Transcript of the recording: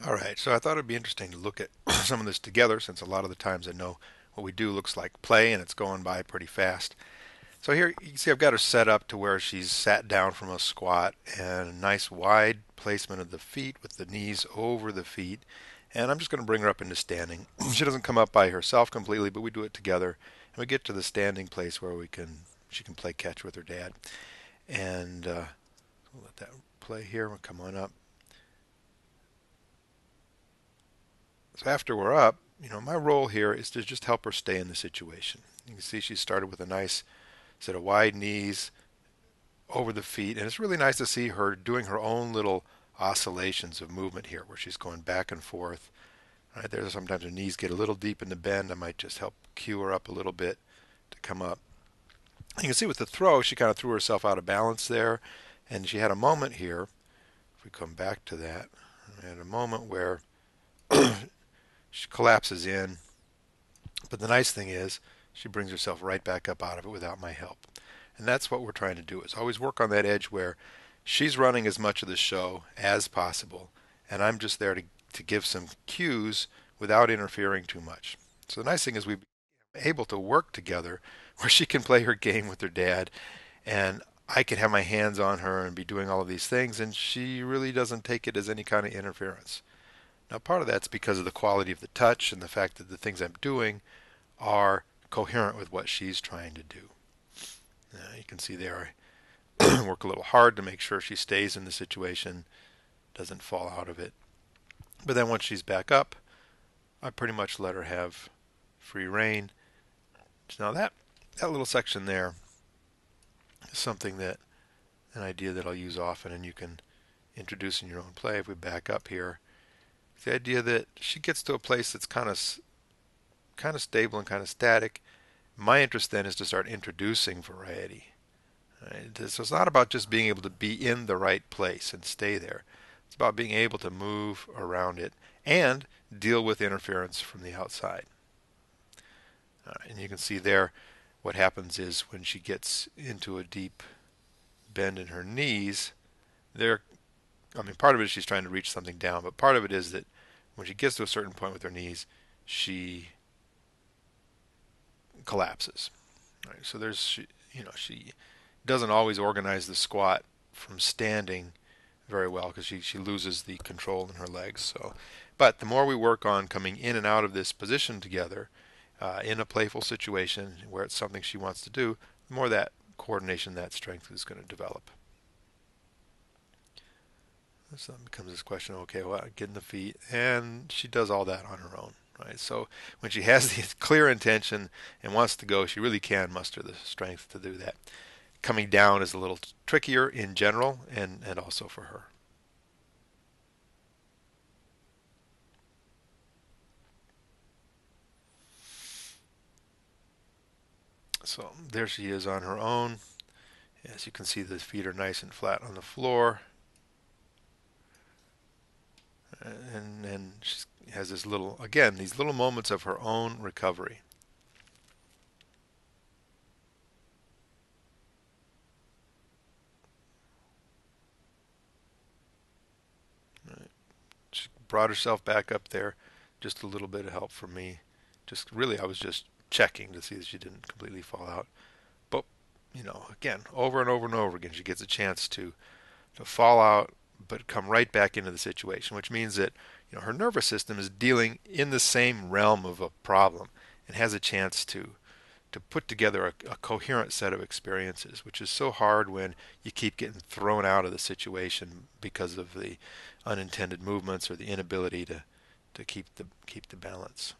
All right, so I thought it'd be interesting to look at some of this together since a lot of the times I know what we do looks like play and it's going by pretty fast. So here you can see I've got her set up to where she's sat down from a squat and a nice wide placement of the feet with the knees over the feet. And I'm just going to bring her up into standing. She doesn't come up by herself completely, but we do it together. And we get to the standing place where she can play catch with her dad. And we'll let that play here. We'll come on up. So after we're up, my role here is to just help her stay in the situation. You can see she started with a nice set of wide knees over the feet, and it's really nice to see her doing her own little oscillations of movement here, where she's going back and forth. Right there, sometimes her knees get a little deep in the bend. I might just help cue her up a little bit to come up. You can see with the throw, she kind of threw herself out of balance there, and she had a moment here. If we come back to that, we had a moment where she collapses in. But the nice thing is she brings herself right back up out of it without my help. And that's what we're trying to do is always work on that edge where she's running as much of the show as possible and I'm just there to give some cues without interfering too much. So the nice thing is we've been able to work together where she can play her game with her dad and I can have my hands on her and be doing all of these things and she really doesn't take it as any kind of interference. Now, part of that's because of the quality of the touch and the fact that the things I'm doing are coherent with what she's trying to do. You can see there I work a little hard to make sure she stays in the situation, doesn't fall out of it. But then once she's back up, I pretty much let her have free reign. So now that little section there is something that an idea that I'll use often and you can introduce in your own play. If we back up here, the idea that she gets to a place that's kind of stable and kind of static. My interest then is to start introducing variety. Right? So it's not about just being able to be in the right place and stay there. It's about being able to move around it and deal with interference from the outside. And you can see there what happens is when she gets into a deep bend in her knees, part of it is she's trying to reach something down, but part of it is that when she gets to a certain point with her knees, she collapses. Right? So she doesn't always organize the squat from standing very well because she loses the control in her legs. So, but the more we work on coming in and out of this position together in a playful situation where it's something she wants to do, the more that coordination, that strength is going to develop. So it becomes this question, okay, well, get in the feet, and she does all that on her own, right? So when she has the clear intention and wants to go, she really can muster the strength to do that. Coming down is a little trickier in general and also for her. So there she is on her own. As you can see, the feet are nice and flat on the floor. And she has these little moments of her own recovery. Right. She brought herself back up there. Just a little bit of help from me. I was just checking to see that she didn't completely fall out. But, again, over and over and over again, she gets a chance to fall out but come right back into the situation, which means that her nervous system is dealing in the same realm of a problem and has a chance to put together a coherent set of experiences, which is so hard when you keep getting thrown out of the situation because of the unintended movements or the inability to keep the balance.